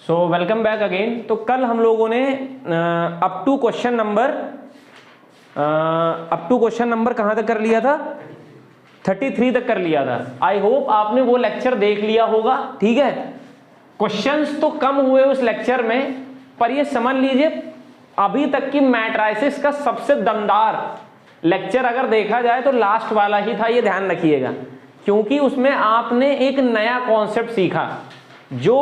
So welcome back again. तो कल हम लोगों ने अप टू क्वेश्चन नंबर कहाँ तक कर लिया था? 33 तक कर लिया था। आई होप आपने वो लेक्चर देख लिया होगा। ठीक है, क्वेश्चंस तो कम हुए उस लेक्चर में, पर ये समझ लीजिए अभी तक की मैट्राइसिस का सबसे दमदार लेक्चर अगर देखा जाए तो लास्ट वाला ही था। ये ध्यान रखिएगा, क्योंकि उसमें आपने एक नया कॉन्सेप्ट सीखा जो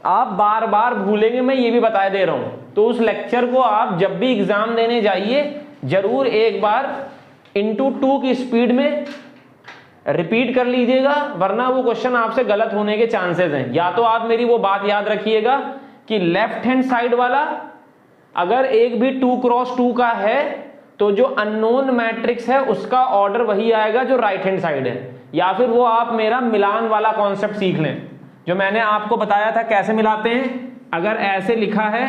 आप बार बार भूलेंगे, मैं ये भी बता दे रहा हूं। तो उस लेक्चर को आप जब भी एग्जाम देने जाइए जरूर एक बार इंटू 2 की स्पीड में रिपीट कर लीजिएगा, वरना वो क्वेश्चन आपसे गलत होने के चांसेस हैं। या तो आप मेरी वो बात याद रखिएगा कि लेफ्ट हैंड साइड वाला अगर एक भी 2x2 का है तो जो अननोन मैट्रिक्स है उसका ऑर्डर वही आएगा जो राइट हैंड साइड है। या फिर वो आप मेरा मिलान वाला कॉन्सेप्ट सीख लें जो मैंने आपको बताया था कैसे मिलाते हैं। अगर ऐसे लिखा है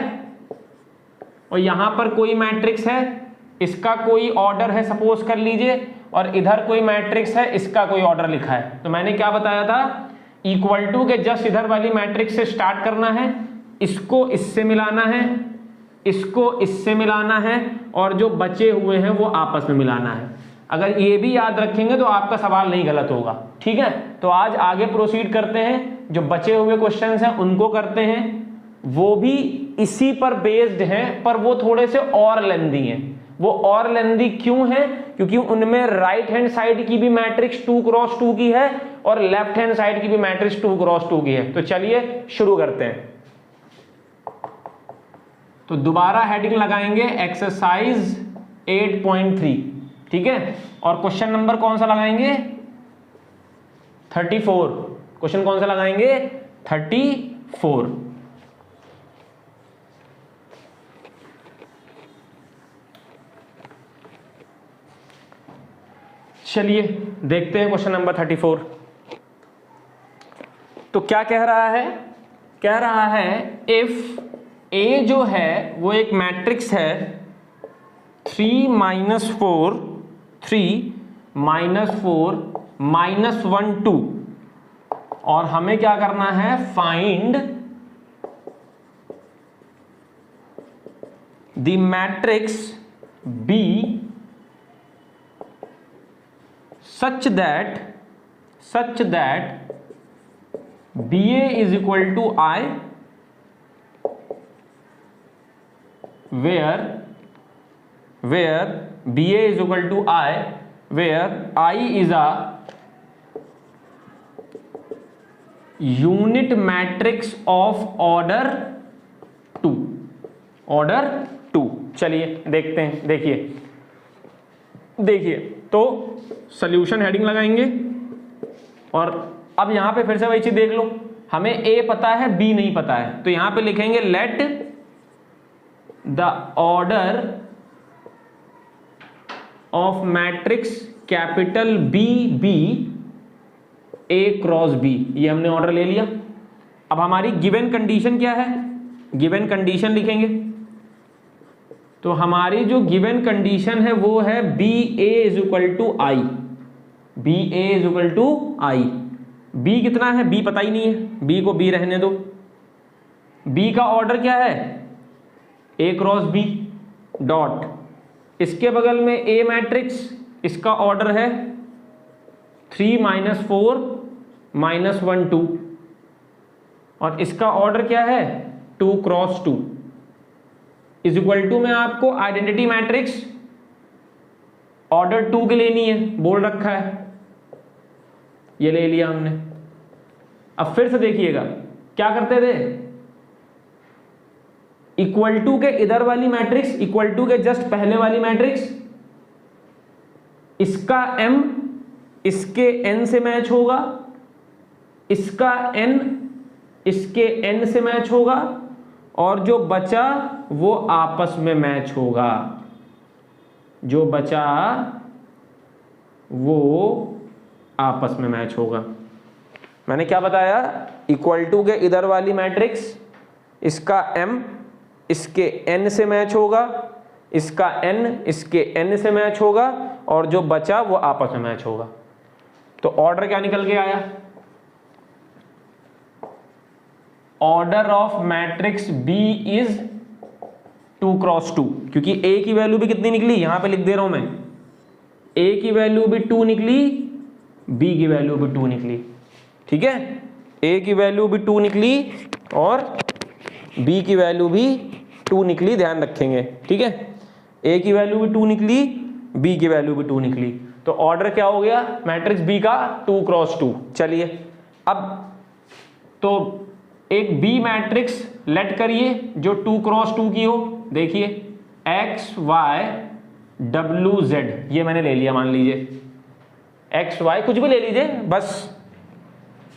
और यहां पर कोई मैट्रिक्स है, इसका कोई ऑर्डर है सपोज कर लीजिए, और इधर कोई मैट्रिक्स है, इसका कोई ऑर्डर लिखा है, तो मैंने क्या बताया था, इक्वल टू के जस्ट इधर वाली मैट्रिक्स से स्टार्ट करना है, इसको इससे मिलाना है, इसको इससे मिलाना है, और जो बचे हुए हैं वो आपस में मिलाना है। अगर ये भी याद रखेंगे तो आपका सवाल नहीं गलत होगा। ठीक है, तो आज आगे प्रोसीड करते हैं। जो बचे हुए क्वेश्चंस हैं उनको करते हैं, वो भी इसी पर बेस्ड हैं, पर वो थोड़े से और लेंदी हैं। वो और लेंदी क्यों है? क्योंकि उनमें राइट हैंड साइड की भी मैट्रिक्स 2x2 की है और लेफ्ट हैंड साइड की भी मैट्रिक्स 2x2 की है। तो चलिए शुरू करते हैं। तो दोबारा हेडिंग लगाएंगे एक्सरसाइज 8.3। ठीक है, और क्वेश्चन नंबर कौन सा लगाएंगे? 34। क्वेश्चन कौन सा लगाएंगे? 34। चलिए देखते हैं क्वेश्चन नंबर 34। तो क्या कह रहा है? कह रहा है इफ ए जो है वो एक मैट्रिक्स है 3 - 4 3 - 4 -1 2, और हमें क्या करना है, find the matrix B such that BA is equal to I, where BA is equal to I, where I is a unit matrix of order 2। order 2। चलिए देखते हैं। देखिए तो सॉल्यूशन हेडिंग लगाएंगे, और अब यहां पे फिर से वही चीज देख लो, हमें ए पता है बी नहीं पता है, तो यहां पे लिखेंगे let the order of matrix capital B B A cross B. ये हमने ऑर्डर ले लिया। अब हमारी गिवन कंडीशन क्या है? गिवन कंडीशन लिखेंगे। तो हमारी जो गिवन कंडीशन है वो है B A is equal to I. B A is equal to I. B कितना है? बी पता ही नहीं है, बी को बी रहने दो। बी का ऑर्डर क्या है? ए क्रॉस बी डॉट, इसके बगल में ए मैट्रिक्स, इसका ऑर्डर है 3 - 4 -1 2, और इसका ऑर्डर क्या है? 2x2 इज इक्वल टू में आपको आइडेंटिटी मैट्रिक्स ऑर्डर 2 की लेनी है, बोल रखा है, ये ले लिया हमने। अब फिर से देखिएगा क्या करते थे, इक्वल टू के इधर वाली मैट्रिक्स, इक्वल टू के जस्ट पहले वाली मैट्रिक्स, इसका m इसके n से मैच होगा, इसका n इसके n से मैच होगा, और जो बचा वो आपस में मैच होगा। जो बचा वो आपस में मैच होगा। मैंने क्या बताया? इक्वल टू के इधर वाली मैट्रिक्स, इसका m इसके n से मैच होगा, इसका n इसके n से मैच होगा, और जो बचा वो आपस में मैच होगा। तो ऑर्डर क्या निकल के आया? Order of matrix B is 2 cross 2, क्योंकि ए की वैल्यू भी कितनी निकली, यहां पे लिख दे रहा हूं मैं, ए की वैल्यू भी 2 निकली, बी की वैल्यू भी 2 निकली, ठीक है, ए की वैल्यू भी 2 निकली और बी की वैल्यू भी 2 निकली, ध्यान रखेंगे, ठीक है, ए की वैल्यू भी 2 निकली, बी की वैल्यू भी 2 निकली, तो ऑर्डर क्या हो गया मैट्रिक्स बी का 2 क्रॉस 2। चलिए अब तो एक बी मैट्रिक्स लेट करिए जो 2 क्रॉस 2 की हो, देखिए एक्स वाई डब्ल्यू जेड, ये मैंने ले लिया, मान लीजिए एक्स वाई कुछ भी ले लीजिए, बस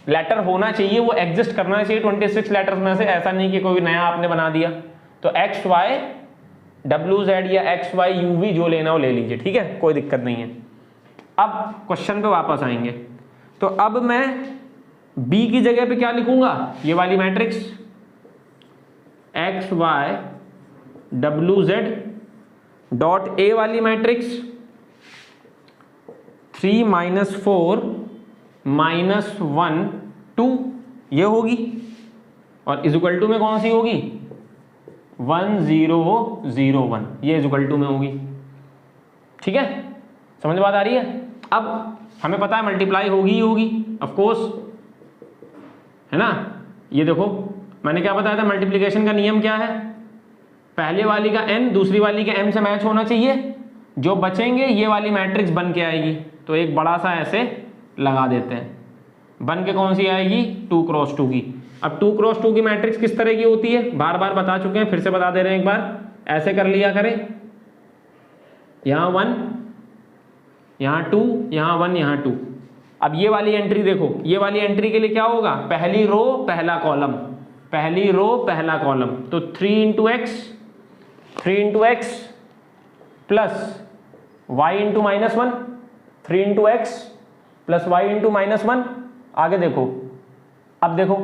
लेटर होना चाहिए, वो एग्जिस्ट करना चाहिए 26 लेटर्स में से, ऐसा नहीं कि कोई नया आपने बना दिया। तो एक्स वाई डब्ल्यू जेड या एक्स वाई यू वी जो लेना हो ले लीजिए, ठीक है, कोई दिक्कत नहीं है। अब क्वेश्चन पे वापस आएंगे, तो अब मैं बी की जगह पे क्या लिखूंगा, ये वाली matrix X Y W Z dot A वाली मैट्रिक्स 3 - 4 - 1 2 ये होगी, और इज इक्वल टू में कौन सी होगी 1 0 0 1, ये इज इक्वल टू में होगी, ठीक है, समझ बात आ रही है। अब हमें पता है मल्टीप्लाई होगी ही होगी ऑफ कोर्स, है ना। ये देखो मैंने क्या बताया था, मल्टीप्लिकेशन का नियम क्या है, पहले वाली का n दूसरी वाली के m से मैच होना चाहिए, जो बचेंगे ये वाली मैट्रिक्स बन के आएगी, तो एक बड़ा सा ऐसे लगा देते हैं, बन के कौन सी आएगी 2 क्रॉस 2 की। अब 2 क्रॉस 2 की मैट्रिक्स किस तरह की होती है, बार बार बता चुके हैं, फिर से बता दे रहे हैं एक बार, ऐसे कर लिया करें, यहाँ 1 यहाँ 2 यहाँ 1 यहाँ 2। अब ये वाली एंट्री देखो, ये वाली एंट्री के लिए क्या होगा, पहली रो पहला कॉलम, पहली रो पहला कॉलम, तो 3 × x plus y × -1, 3 × x plus y × -1। आगे देखो, अब देखो,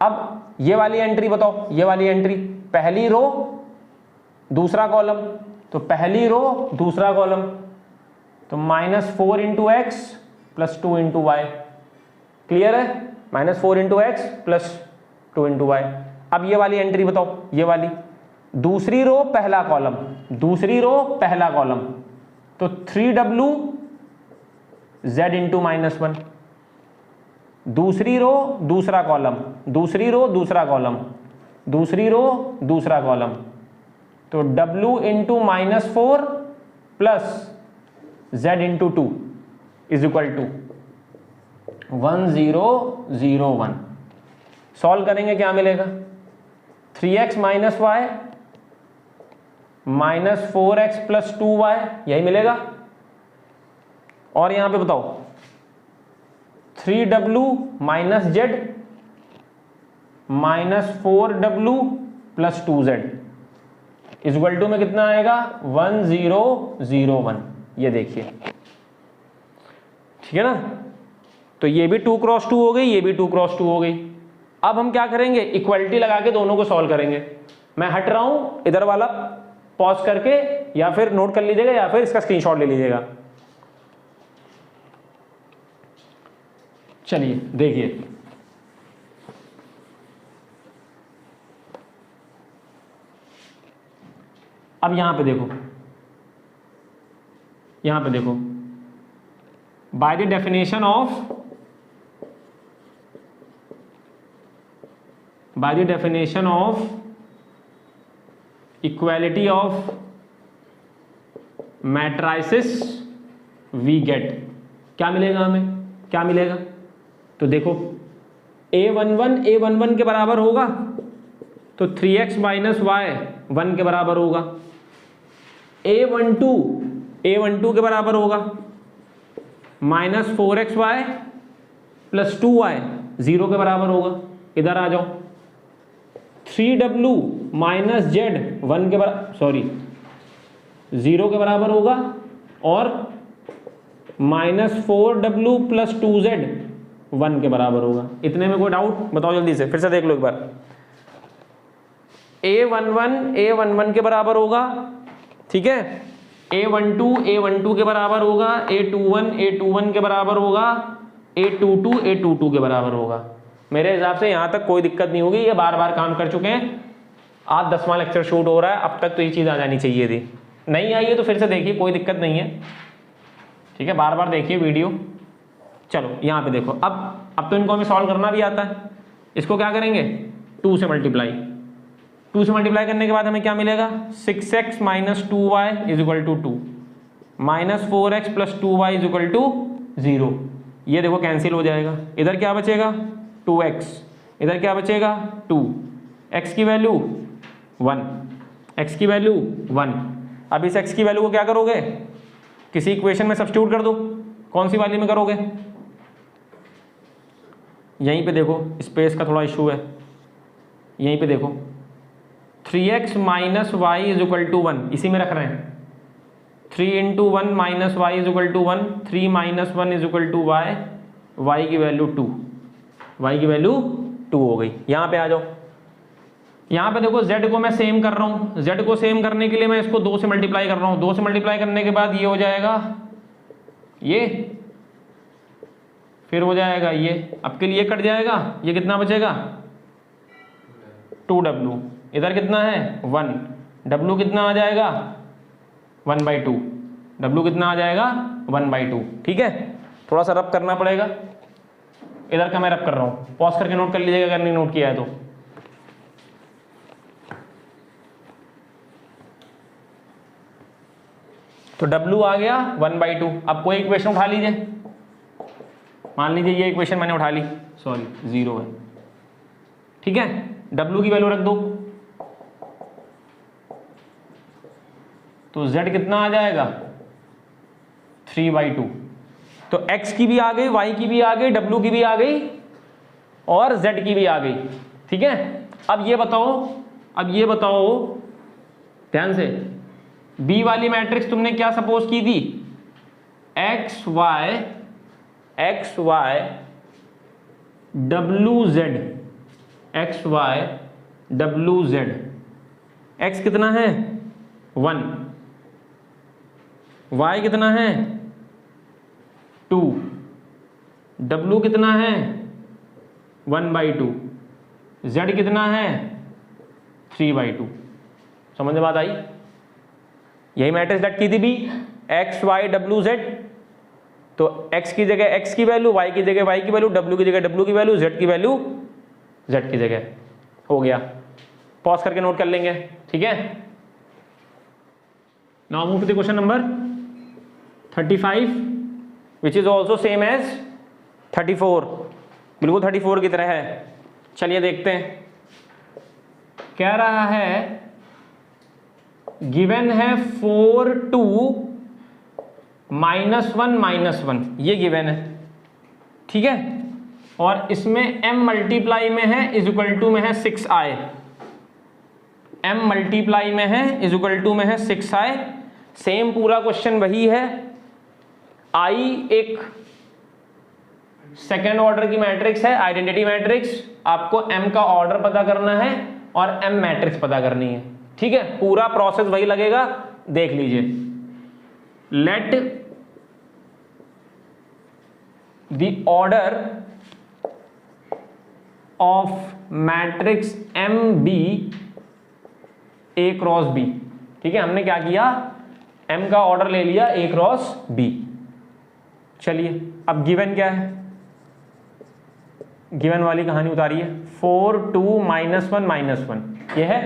अब ये वाली एंट्री बताओ, ये वाली एंट्री पहली रो दूसरा कॉलम, तो पहली रो दूसरा कॉलम, तो -4 × x प्लस 2 × y, क्लियर है, -4 × x प्लस 2 × y। अब ये वाली एंट्री बताओ, ये वाली दूसरी रो पहला कॉलम, दूसरी रो पहला कॉलम, तो 3w z × -1, दूसरी रो दूसरा कॉलम, दूसरी रो दूसरा कॉलम, दूसरी रो दूसरा कॉलम, तो w × -4 plus z × 2 is equal to 1 0 0 1। Solve करेंगे क्या मिलेगा, 3x - y -4x plus 2y, यही मिलेगा। और यहां पे बताओ 3w - z -4w plus 2z is equal to में कितना आएगा 1 0 0 1, ये देखिए, ठीक है ना। तो ये भी 2 क्रॉस 2 हो गई, ये भी 2 क्रॉस 2 हो गई। अब हम क्या करेंगे, इक्वलिटी लगा के दोनों को सॉल्व करेंगे। मैं हट रहा हूं, इधर वाला पॉज करके या फिर नोट कर लीजिएगा या फिर इसका स्क्रीनशॉट ले लीजिएगा। चलिए देखिए, अब यहां पे देखो, यहां पे देखो, bye the definition of, by the definition of equality of matrices we get, क्या मिलेगा हमें, क्या मिलेगा, तो देखो a11 के बराबर होगा, तो 3x - y 1 के बराबर होगा, a12 के बराबर होगा, -4xy प्लस 2y 0 के बराबर होगा। इधर आ जाओ, 3w - z 1 के बराबर, सॉरी 0 के बराबर होगा, और -4w प्लस 2z 1 के बराबर होगा। इतने में कोई डाउट बताओ जल्दी से, फिर से देख लो एक बार। a11 के बराबर होगा, ठीक है, a12 के बराबर होगा, a21 के बराबर होगा, a22 के बराबर होगा। मेरे हिसाब से यहाँ तक कोई दिक्कत नहीं होगी, ये बार बार काम कर चुके हैं, आज 10वां लेक्चर शूट हो रहा है, अब तक तो ये चीज़ आ जानी चाहिए थी। नहीं आई है तो फिर से देखिए, कोई दिक्कत नहीं है, ठीक है, बार बार देखिए वीडियो। चलो यहाँ पे देखो, अब तो इनको हमें सॉल्व करना भी आता है। इसको क्या करेंगे, 2 से मल्टीप्लाई, 2 से मल्टीप्लाई करने के बाद हमें क्या मिलेगा, 6x minus 2y is equal to 2, minus 4x plus 2y is equal to 0। ये देखो कैंसिल हो जाएगा, इधर क्या बचेगा 2x, इधर क्या बचेगा 2, x की वैल्यू 1, x की वैल्यू 1। अब इस x की वैल्यू को क्या करोगे, किसी इक्वेशन में सब्स्टिट्यूट कर दो। कौन सी वाली में करोगे, यहीं पे देखो, स्पेस का थोड़ा इशू है, यहीं पे देखो 3x minus Y is equal to 1, इसी में रख रहे हैं। 3 into 1 minus Y is equal to 1, 3 minus 1 is equal to Y, Y की वैल्यू 2, वाई की वैल्यू 2 हो गई। यहाँ पे आ जाओ, यहाँ पे देखो z को मैं सेम कर रहा हूँ, z को सेम करने के लिए मैं इसको 2 से मल्टीप्लाई कर रहा हूँ। 2 से मल्टीप्लाई करने के बाद ये हो जाएगा, ये फिर हो जाएगा ये, अब के लिए कट जाएगा, ये कितना बचेगा 2w, इधर कितना है 1, w कितना आ जाएगा 1/2, w कितना आ जाएगा 1/2। ठीक है, थोड़ा सा रब करना पड़ेगा, इधर का मैं रब कर रहा हूँ, पॉज करके नोट कर लीजिएगा अगर नहीं नोट किया है तो। तो w आ गया 1/2। अब कोई इक्वेशन उठा लीजिए, मान लीजिए ये इक्वेशन मैंने उठा ली, सॉरी 0 है, ठीक है, w की वैल्यू रख दो, तो z कितना आ जाएगा 3/2। तो x की भी आ गई, y की भी आ गई, w की भी आ गई और z की भी आ गई। ठीक है, अब ये बताओ ध्यान से, b वाली मैट्रिक्स तुमने क्या सपोज की थी, x y w z, x y w z, x कितना है 1, y कितना है 2, w कितना है 1/2, z कितना है 3/2। समझ में बात आई, यही मैट्रिक्स डट की थी भी, x y w z। तो x की जगह x की वैल्यू, y की जगह y की वैल्यू, w की जगह w की वैल्यू, z की वैल्यू z की जगह, हो गया। पॉज करके नोट कर लेंगे, ठीक है। Now move to the question number 35 which is also same as 34, बिल्कुल 34 की तरह है। चलिए देखते हैं, कह रहा है गिवन है 4 2 -1 ये गिवन है, ठीक है, और इसमें m मल्टीप्लाई में है इज इक्वल टू में है 6i, m मल्टीप्लाई में है इज इक्वल टू में है 6i। सेम पूरा क्वेश्चन वही है, i एक सेकेंड ऑर्डर की मैट्रिक्स है, आइडेंटिटी मैट्रिक्स, आपको m का ऑर्डर पता करना है और m मैट्रिक्स पता करनी है, ठीक है। पूरा प्रोसेस वही लगेगा, देख लीजिए। Let the order of matrix m B a cross b, ठीक है, हमने क्या किया, m का ऑर्डर ले लिया a क्रॉस b। चलिए अब गिवन क्या है, गिवन वाली कहानी उतारिए। 4 2 -1 ये है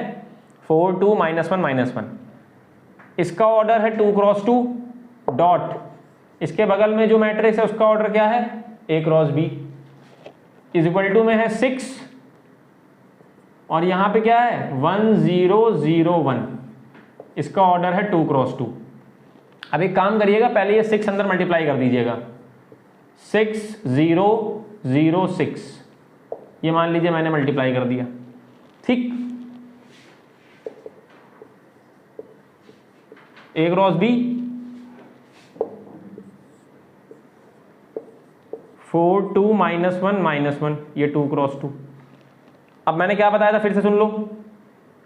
4 2 -1 इसका ऑर्डर है 2 क्रॉस 2 डॉट, इसके बगल में जो मैट्रिक्स है उसका ऑर्डर क्या है a cross b is equal to में है 6 और यहां पे क्या है 1 0 0 1, इसका ऑर्डर है 2 क्रॉस 2। अब एक काम करिएगा, पहले ये 6 अंदर मल्टीप्लाई कर दीजिएगा, 6 0 0 6, ये मान लीजिए मैंने मल्टीप्लाई कर दिया, ठीक। a क्रॉस b 4 2 -1 ये 2 क्रॉस 2। अब मैंने क्या बताया था, फिर से सुन लो,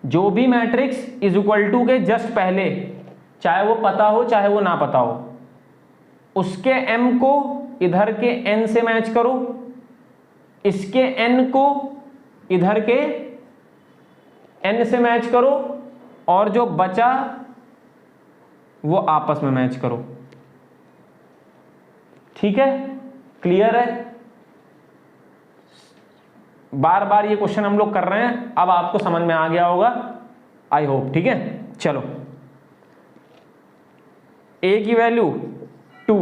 जो भी मैट्रिक्स इज इक्वल टू के जस्ट पहले, चाहे वो पता हो चाहे वो ना पता हो, उसके m को इधर के n से मैच करो इसके n को इधर के n से मैच करो और जो बचा वो आपस में मैच करो। ठीक है, क्लियर है? बार बार ये क्वेश्चन हम लोग कर रहे हैं, अब आपको समझ में आ गया होगा, आई होप। ठीक है, चलो a की वैल्यू 2,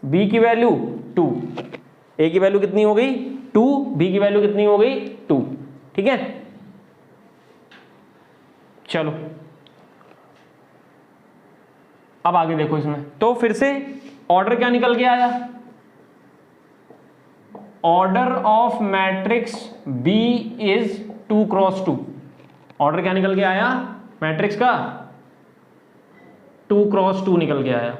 b की वैल्यू 2, a की वैल्यू कितनी हो गई 2, b की वैल्यू कितनी हो गई 2। ठीक है, चलो अब आगे देखो इसमें। तो फिर से ऑर्डर क्या निकल के आया, order of matrix B is 2 cross 2। Order क्या निकल के आया मैट्रिक्स का, 2 क्रॉस 2 निकल के आया।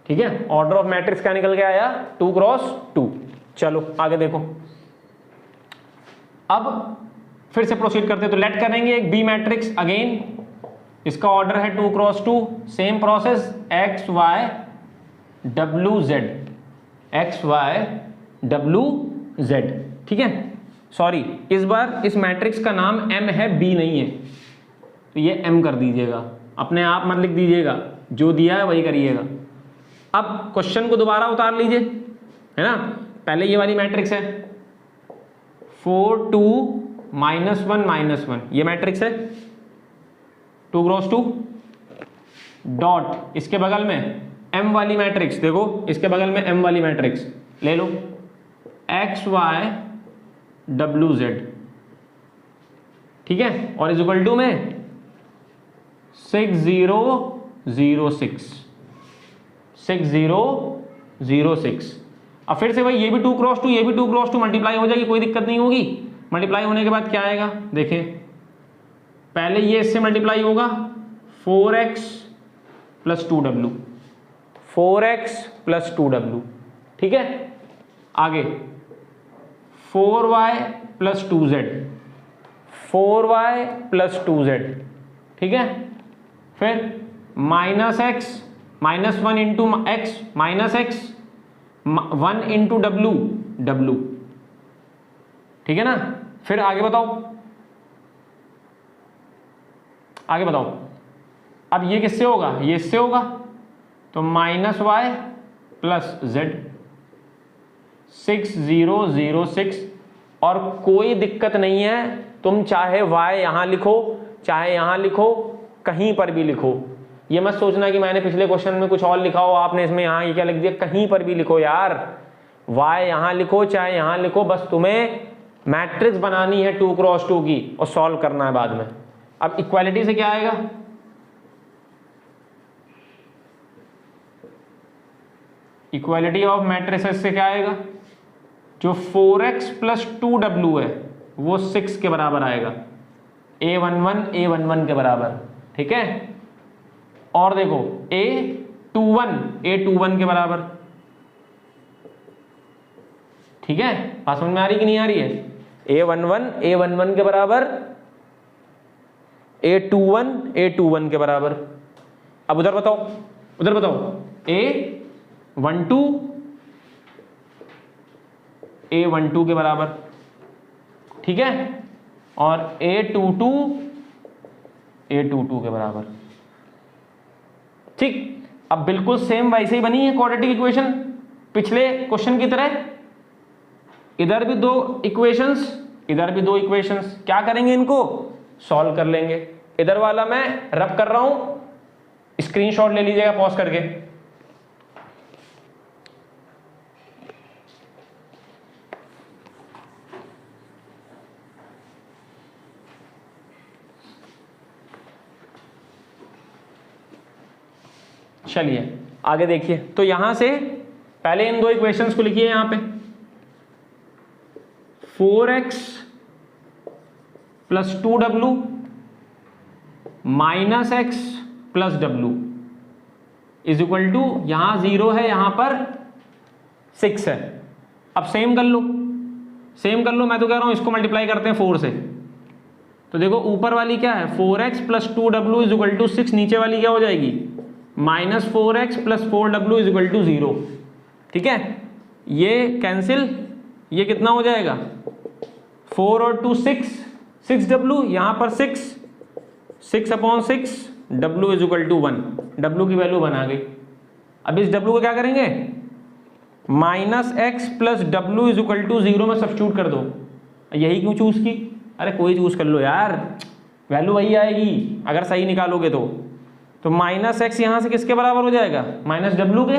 ठीक है, ऑर्डर ऑफ मैट्रिक्स क्या निकल के आया 2 क्रॉस 2। चलो आगे देखो, अब फिर से प्रोसीड करते हैं। तो लेट करेंगे एक बी मैट्रिक्स, अगेन इसका ऑर्डर है 2 cross 2, same process X Y W Z, X Y W Z. ठीक है, सॉरी इस बार इस मैट्रिक्स का नाम m है, b नहीं है, तो ये m कर दीजिएगा, अपने आप मत लिख दीजिएगा, जो दिया है वही करिएगा। अब क्वेश्चन को दोबारा उतार लीजिए, है ना। पहले ये वाली मैट्रिक्स है 4 2 -1 -1, ये मैट्रिक्स है 2 क्रॉस 2, डॉट इसके बगल में m वाली मैट्रिक्स, देखो इसके बगल में m वाली मैट्रिक्स ले लो, एक्स वाई डब्ल्यू जेड। ठीक है, और इज इक्वल टू में 6 0 0 6, 6 0 0 6। अब फिर से भाई ये भी 2 क्रॉस 2, ये भी 2 क्रॉस 2 मल्टीप्लाई हो जाएगी, कोई दिक्कत नहीं होगी। मल्टीप्लाई होने के बाद क्या आएगा देखें, पहले ये इससे मल्टीप्लाई होगा 4x + 2w, 4x + 2w। ठीक है, आगे 4y + 2z, 4y + 2z। ठीक है, फिर -x -1 into x -x 1 into w w। ठीक है ना, फिर आगे बताओ, आगे बताओ। अब ये किससे होगा, ये इससे होगा, तो -y + z 6 0 0 6। और कोई दिक्कत नहीं है, तुम चाहे y यहां लिखो चाहे यहां लिखो, कहीं पर भी लिखो। ये मत सोचना कि मैंने पिछले क्वेश्चन में कुछ और लिखा हो, आपने इसमें यहाँ ये क्या लिख दिया, कहीं पर भी लिखो यार, y यहां लिखो चाहे यहां लिखो, बस तुम्हें मैट्रिक्स बनानी है 2 क्रॉस 2 की और सॉल्व करना है बाद में। अब इक्वालिटी से क्या आएगा, इक्वालिटी ऑफ मैट्रिसेस से क्या आएगा, जो 4x + 2w है वो 6 के बराबर आएगा, a11 a11 के बराबर। ठीक है, और देखो a21 के बराबर। ठीक है, बात समझ में आ रही कि नहीं आ रही है, a11 के बराबर, a21 के बराबर। अब उधर बताओ, उधर बताओ, a12 के बराबर। ठीक है, और a22 के बराबर। ठीक, अब बिल्कुल सेम वैसे ही बनी है क्वाड्रेटिक इक्वेशन पिछले क्वेश्चन की तरह, इधर भी 2 इक्वेशंस, इधर भी 2 इक्वेशंस। क्या करेंगे, इनको सॉल्व कर लेंगे। इधर वाला मैं रब कर रहा हूं, स्क्रीनशॉट ले लीजिएगा पॉज करके। चलिए आगे देखिए, तो यहां से पहले इन 2 इक्वेशंस को लिखिए यहां पे, 4x + 2w -x + w is equal to, यहां 0 है यहां पर 6 है। अब सेम कर लो, सेम कर लो, मैं तो कह रहा हूं इसको मल्टीप्लाई करते हैं 4 से। तो देखो ऊपर वाली क्या है 4x + 2w is equal to 6, नीचे वाली क्या हो जाएगी -4x + 4w = 0। ठीक है, ये कैंसिल, ये कितना हो जाएगा 4 और 2 6, 6w, यहाँ पर 6/6 w = 1, w की वैल्यू 1 आ गई। अब इस w को क्या करेंगे, -x + w = 0 में सब्स्टिट्यूट कर दो। यही क्यों चूज की, अरे कोई चूज कर लो यार, वैल्यू वही आएगी अगर सही निकालोगे तो -x यहाँ से किसके बराबर हो जाएगा, -w के,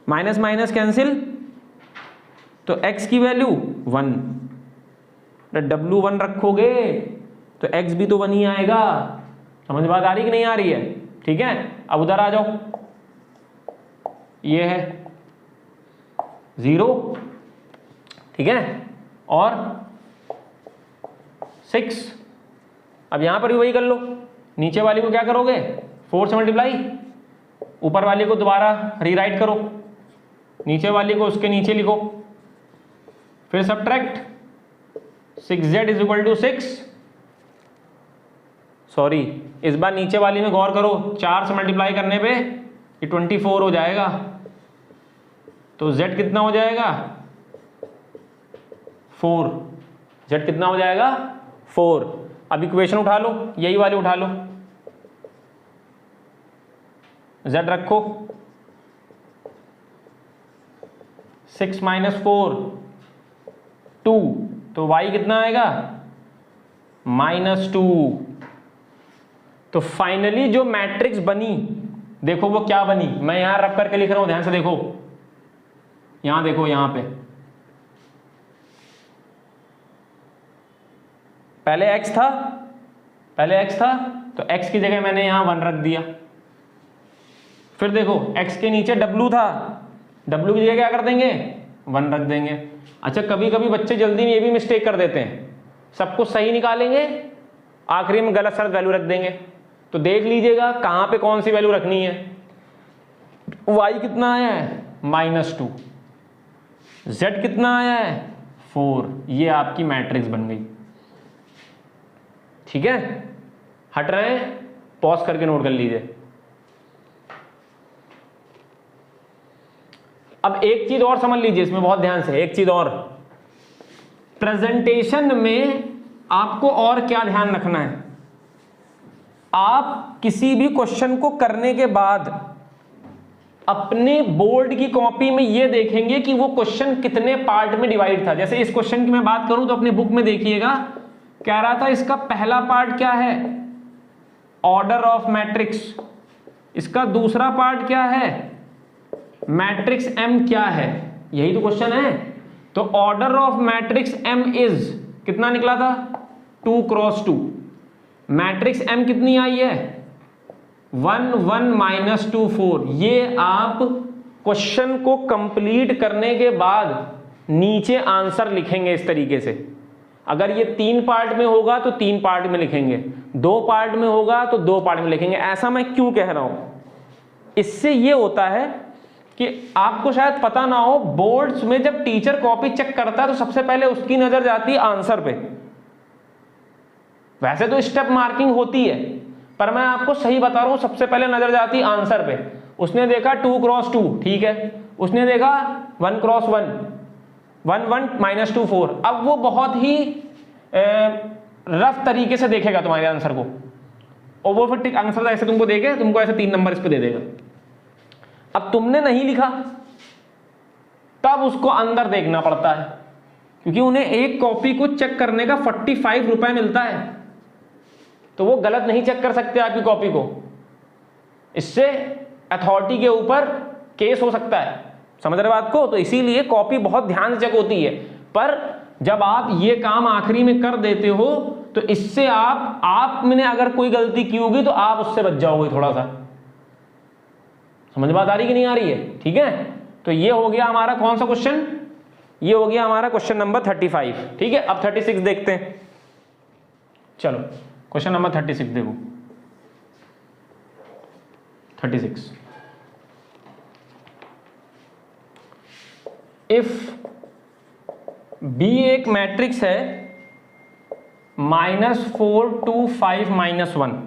माइनस माइनस कैंसिल, तो x की वैल्यू 1, w 1 रखोगे तो x भी तो 1 ही आएगा। समझ बात आ रही कि नहीं आ रही है? ठीक है, अब उधर आ जाओ, ये है 0, ठीक है, और 6। अब यहां पर भी वही कर लो, नीचे वाली को क्या करोगे 4 से मल्टीप्लाई, ऊपर वाली को दोबारा रीराइट करो, नीचे वाली को उसके नीचे लिखो, फिर सब्ट्रैक्ट 6z = 6। सॉरी, इस बार नीचे वाली में गौर करो, 4 से मल्टीप्लाई करने पे ये 24 हो जाएगा, तो z कितना हो जाएगा 4, z कितना हो जाएगा 4। अब इक्वेशन उठा लो, यही वाली उठा लो, z रखो, 6 - 4 2, तो y कितना आएगा -2। तो फाइनली जो मैट्रिक्स बनी, देखो वो क्या बनी, मैं यहां रब करके लिख रहा हूं, ध्यान से देखो, यहां देखो, यहां पे पहले x था, तो x की जगह मैंने यहां 1 रख दिया। फिर देखो x के नीचे w था, w की जगह क्या कर देंगे 1 रख देंगे। अच्छा, कभी कभी बच्चे जल्दी में ये भी मिस्टेक कर देते हैं, सब कुछ सही निकालेंगे, आखिरी में गलत सलत वैल्यू रख देंगे। तो देख लीजिएगा कहां पे कौन सी वैल्यू रखनी है। y कितना आया है -2, z कितना आया है 4, ये आपकी मैट्रिक्स बन गई। ठीक है, हट रहे हैं, पॉज करके नोट कर लीजिए। अब एक चीज और समझ लीजिए इसमें बहुत ध्यान से, एक चीज और, प्रेजेंटेशन में आपको और क्या ध्यान रखना है, आप किसी भी क्वेश्चन को करने के बाद अपने बोर्ड की कॉपी में यह देखेंगे कि वो क्वेश्चन कितने पार्ट में डिवाइड था। जैसे इस क्वेश्चन की मैं बात करूं तो अपनी बुक में देखिएगा, कह रहा था इसका पहला पार्ट क्या है ऑर्डर ऑफ मैट्रिक्स, इसका दूसरा पार्ट क्या है मैट्रिक्स M क्या है, यही तो क्वेश्चन है। तो order of matrix M is कितना निकला था 2 × 2, मैट्रिक्स M कितनी आई है 1 1 -2 4। ये आप क्वेश्चन को कंप्लीट करने के बाद नीचे आंसर लिखेंगे इस तरीके से। अगर ये 3 पार्ट में होगा तो 3 पार्ट में लिखेंगे, 2 पार्ट में होगा तो 2 पार्ट में लिखेंगे। ऐसा मैं क्यों कह रहा हूं, इससे ये होता है कि आपको शायद पता ना हो, बोर्ड्स में जब टीचर कॉपी चेक करता है तो सबसे पहले उसकी नजर जाती है आंसर पे। वैसे तो स्टेप मार्किंग होती है, पर मैं आपको सही बता रहा हूं, सबसे पहले नजर जाती है आंसर पे। उसने देखा 2 × 2, ठीक है, उसने देखा 1 × 1 1 1 -2 4। अब वो बहुत ही रफ तरीके से देखेगा तुम्हारे आंसर को, और वो फिर आंसर ऐसे तुमको देके तुमको ऐसे 3 नंबर इस पे दे देगा। अब तुमने नहीं लिखा, तब उसको अंदर देखना पड़ता है, क्योंकि उन्हें एक कॉपी को चेक करने का 45 रुपए मिलता है, तो वो गलत नहीं चेक कर सकते आपकी कॉपी को। इससे अथॉरिटी के ऊपर केस हो सकता है, समझ रहे बात को। तो इसीलिए कॉपी बहुत ध्यान से चेक होती है, पर जब आप ये काम आखिरी में कर देते हो तो इससे आपने अगर कोई गलती की होगी तो आप उससे बच जाओगे थोड़ा सा। समझ बात आ रही कि नहीं आ रही है? ठीक है, तो ये हो गया हमारा कौन सा क्वेश्चन, ये हो गया हमारा क्वेश्चन नंबर 35। ठीक है, अब 36 देखते हैं। चलो क्वेश्चन नंबर 36 देखो, 36। इफ B एक मैट्रिक्स है -4 2 5 -1,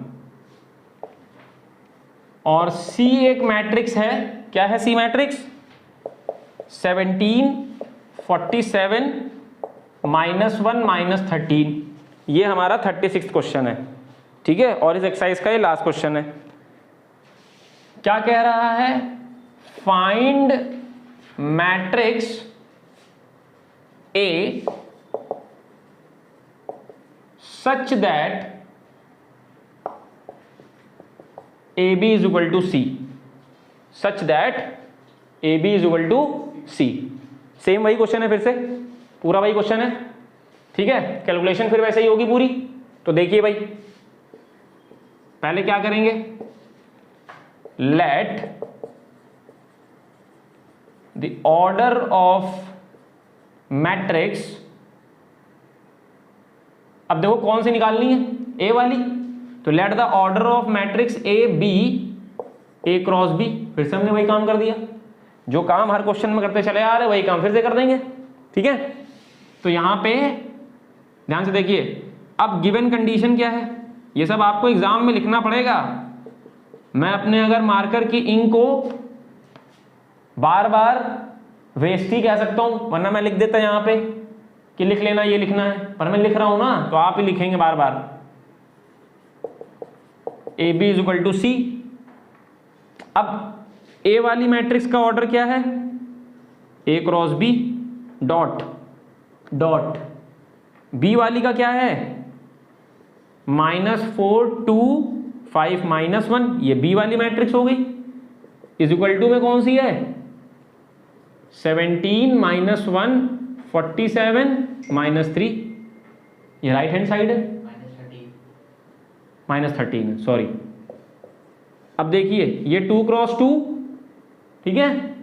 और सी एक मैट्रिक्स है, क्या है सी मैट्रिक्स? 17, 47, -1, -13। ये हमारा 36 क्वेश्चन है, ठीक है। और इस एक्सरसाइज का ये लास्ट क्वेश्चन है। क्या कह रहा है? Find matrix A such that A B is equal to C, such that A B is equal to C. Same वही क्वेश्चन है, फिर से पूरा वही क्वेश्चन है, ठीक है। कैलकुलेशन फिर वैसे ही होगी पूरी। तो देखिए भाई, पहले क्या करेंगे? Let the order of matrix, अब देखो कौन सी निकालनी है? ए वाली। तो let the order of matrix A B A cross B. फिर से हमने वही काम कर दिया, जो काम हर क्वेश्चन में करते चले आ रहे वही काम फिर से कर देंगे, ठीक है। तो यहां पे ध्यान से देखिए, अब गिवन कंडीशन क्या है, ये सब आपको एग्जाम में लिखना पड़ेगा। मैं अपने अगर मार्कर की इंक को बार बार वेस्ट ही कह सकता हूं, वरना मैं लिख देता यहां पे कि लिख लेना ये लिखना है, पर मैं लिख रहा हूं ना, तो आप ही लिखेंगे बार बार। A B is equal to C. अब ए वाली मैट्रिक्स का ऑर्डर क्या है? A cross B dot dot. B वाली का क्या है? -4, 2, 5, -1। ये बी वाली मैट्रिक्स हो गई। इज इक्वल टू में कौन सी है? 17, -1, 47, -3। ये राइट हैंड साइड है, -13 है, सॉरी। अब देखिए ये 2 क्रॉस 2, ठीक है,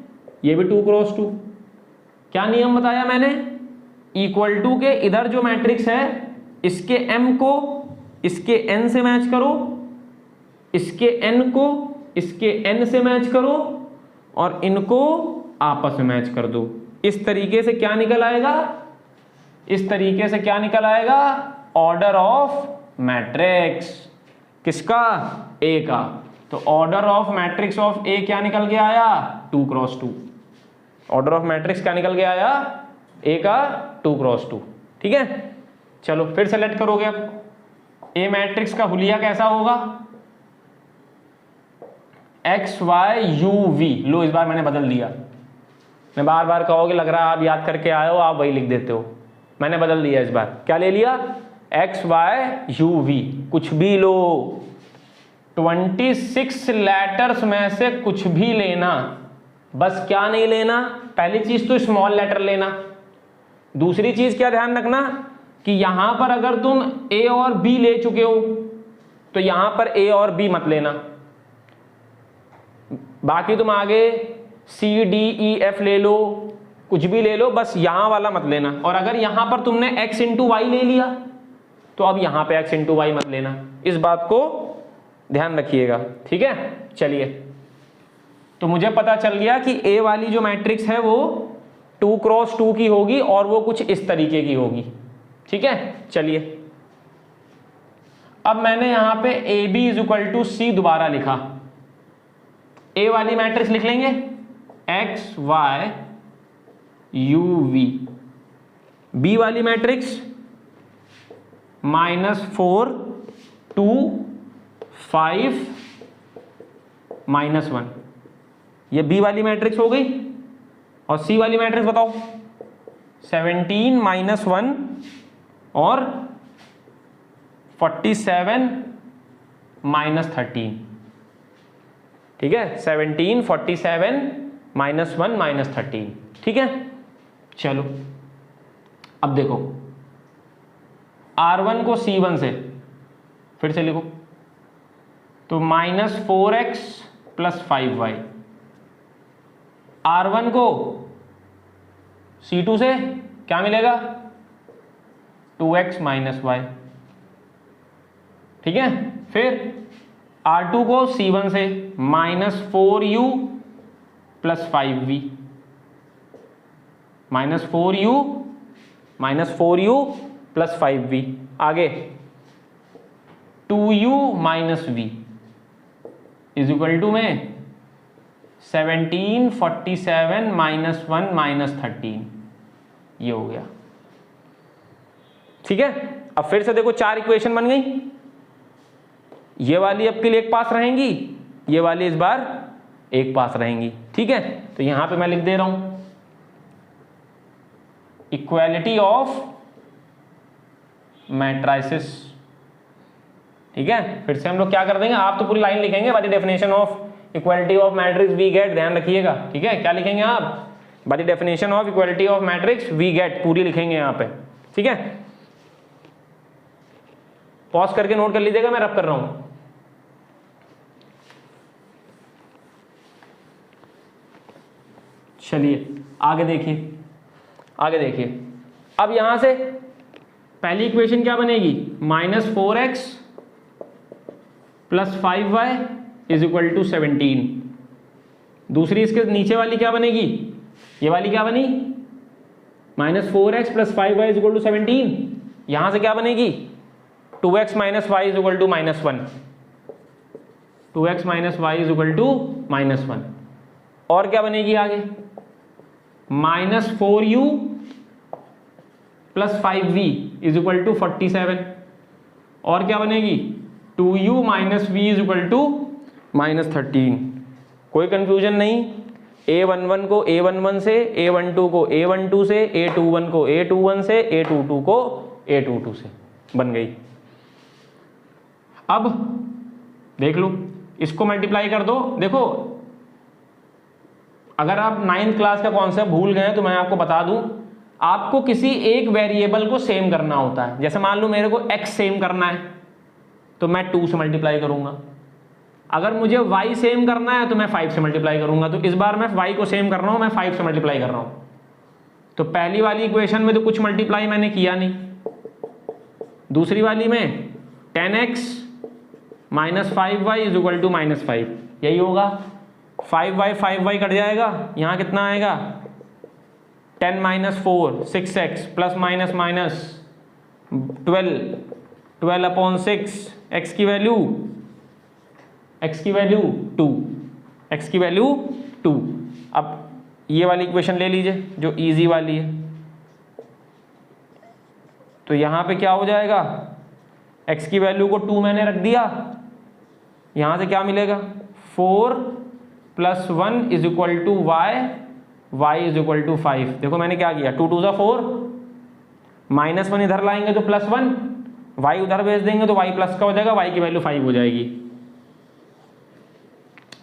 ये भी 2 क्रॉस 2। क्या नियम बताया मैंने? इक्वल टू के इधर जो मैट्रिक्स है इसके m को इसके n से मैच करो, इसके n को इसके n से मैच करो, और इनको आपस में मैच कर दो। इस तरीके से क्या निकल आएगा? इस तरीके से क्या निकल आएगा? Order of matrix. किसका? ए का। तो ऑर्डर ऑफ मैट्रिक्स ऑफ ए क्या निकल के आया? 2 क्रॉस 2। ऑर्डर ऑफ मैट्रिक्स क्या निकल के आया? ए का 2 क्रॉस 2, ठीक है। चलो फिर सेलेक्ट करोगे। अब ए मैट्रिक्स का हुलिया कैसा होगा? X why you V. लो इस बार मैंने बदल दिया। मैं बार बार कहोगे लग रहा है आप याद करके आए हो, आप वही लिख देते हो। मैंने बदल दिया इस बार। क्या ले लिया? X why you v. कुछ भी लो, 26 लेटर्स में से कुछ भी लेना। बस क्या नहीं लेना? पहली चीज तो स्मॉल लेटर लेना। दूसरी चीज क्या ध्यान रखना कि यहां पर अगर तुम ए और बी ले चुके हो तो यहां पर ए और बी मत लेना। बाकी तुम आगे सी डी ई एफ ले लो, कुछ भी ले लो, बस यहां वाला मत लेना। और अगर यहां पर तुमने x इंटू वाई ले लिया तो अब यहां पे x इंटू वाई मत लेना। इस बात को ध्यान रखिएगा, ठीक है। चलिए, तो मुझे पता चल गया कि ए वाली जो मैट्रिक्स है वो 2 क्रॉस 2 की होगी और वो कुछ इस तरीके की होगी, ठीक है। चलिए, अब मैंने यहां पे A B is equal to C दोबारा लिखा। ए वाली मैट्रिक्स लिख लेंगे X why you V. B वाली मैट्रिक्स -4, 2, 5, -1। ये बी वाली मैट्रिक्स हो गई। और सी वाली मैट्रिक्स बताओ? 17, -1 और 47, -13। ठीक है, 17, 47, -1, -13। ठीक है। चलो अब देखो, R1 को C1 से फिर से लिखो तो -4x + 5y। R1 को C2 से क्या मिलेगा? 2x - y। ठीक है। फिर R2 को C1 से -4u + 5v। -4u + 5v। आगे 2u - v is equal to में 17, 47 माइनस 1 माइनस 13, ये हो गया। ठीक है, अब फिर से देखो 4 इक्वेशन बन गई। ये वाली आपके लिए एक पास रहेंगी, ये वाली इस बार एक पास रहेंगी। ठीक है, तो यहां पे मैं लिख दे रहा हूं इक्वालिटी ऑफ मैट्राइसिस। ठीक है, फिर से हम लोग क्या कर देंगे, आप तो पूरी लाइन लिखेंगे by the definition of equality of matrix we get, ध्यान रखिएगा। ठीक है, क्या लिखेंगे आप, by the definition of equality of matrix we get, पूरी लिखेंगे यहां पे। ठीक है, पॉज करके नोट कर लीजिएगा, मैं रब कर रहा हूं। चलिए आगे देखिए, आगे देखिए। अब यहां से पहली इक्वेशन क्या बनेगी, -4x plus 5y is equal to 17। दूसरी इसके नीचे वाली क्या बनेगी, ये वाली क्या बनी, -4x plus 5y is equal to 17। यहां से क्या बनेगी, 2x minus Y is equal to -1, 2x minus Y is equal to -1। और क्या बनेगी आगे, -4u plus 5v is equal to 47। और क्या बनेगी, 2u minus v is equal to -13। कोई कंफ्यूजन नहीं, a11 को a11 से, a12 को a12 से, a21 को a21 से, a22 को a22 से, बन गई। अब देख लो, इसको मल्टीप्लाई कर दो। देखो अगर आप 9th क्लास का कॉन्सेप्ट भूल गए तो मैं आपको बता दूं, आपको किसी एक वेरिएबल को सेम करना होता है। जैसे मान लो मेरे को x सेम करना है तो मैं 2 से मल्टीप्लाई करूंगा, अगर मुझे y सेम करना है तो मैं 5 से मल्टीप्लाई करूंगा। तो इस बार मैं y को सेम कर रहा हूं, मैं 5 से मल्टीप्लाई कर रहा हूं। तो पहली वाली इक्वेशन में तो कुछ मल्टीप्लाई मैंने किया नहीं, दूसरी वाली में 10x minus 5y is equal to -5, यही होगा। 5y कट जाएगा, यहाँ कितना आएगा, 10 minus 4 6x plus minus minus 12 upon 6, x की वैल्यू 2, x की वैल्यू 2। अब ये वाली इक्वेशन ले लीजिए जो इजी वाली है, तो यहाँ पे क्या हो जाएगा, x की वैल्यू को 2 मैंने रख दिया, यहाँ से क्या मिलेगा, 4 plus 1 is equal to y is equal to 5। देखो मैंने क्या किया, 2 2 4, -1 इधर लाएंगे तो +1, y उधर भेज देंगे तो y प्लस का हो जाएगा, y की वैल्यू 5 हो जाएगी।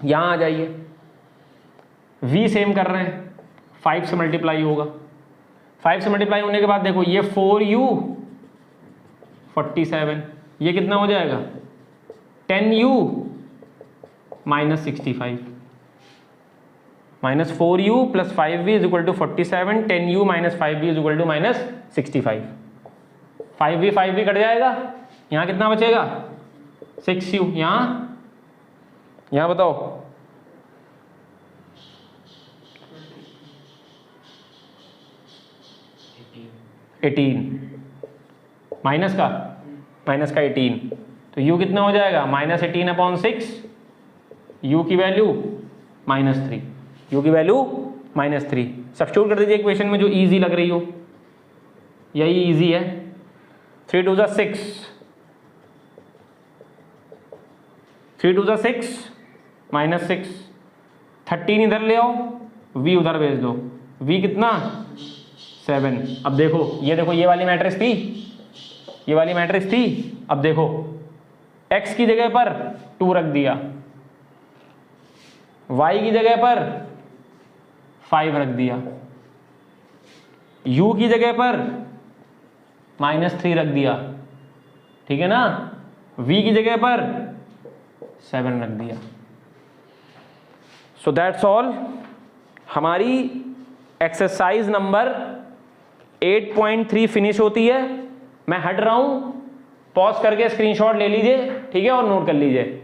यहां आ जाइए, v सेम कर रहे हैं, 5 से मल्टीप्लाई होगा, 5 से मल्टीप्लाई होने के बाद देखो ये 4u 47, ये कितना हो जाएगा, 10u minus 65, -4u plus 5v is equal to 47, 10u minus 5v is equal to -65। 5v cut जाएगा, यहाँ कितना बचेगा, 6u। यहाँ बताओ, माइनस का 18, तो u कितना हो जाएगा, -18 अपॉन 6, u की वैल्यू -3, u की वैल्यू -3। सब्स्टिट्यूट कर दीजिए इक्वेशन में जो इजी लग रही हो, यही इजी है। 3 2 6, 3 2 6 -6, 13 इधर ले आओ, v उधर भेज दो, v कितना 7। अब देखो ये वाली मैट्रिक्स थी, ये वाली मैट्रिक्स थी। अब देखो x की जगह पर 2 रख दिया, y की जगह पर 5 रख दिया, u की जगह पर -3 रख दिया, ठीक है ना, v की जगह पर 7 रख दिया। So that's all. हमारी एक्सरसाइज नंबर 8.3 फिनिश होती है। मैं हट रहा हूं, पॉज करके स्क्रीनशॉट ले लीजिए, ठीक है, और नोट कर लीजिए।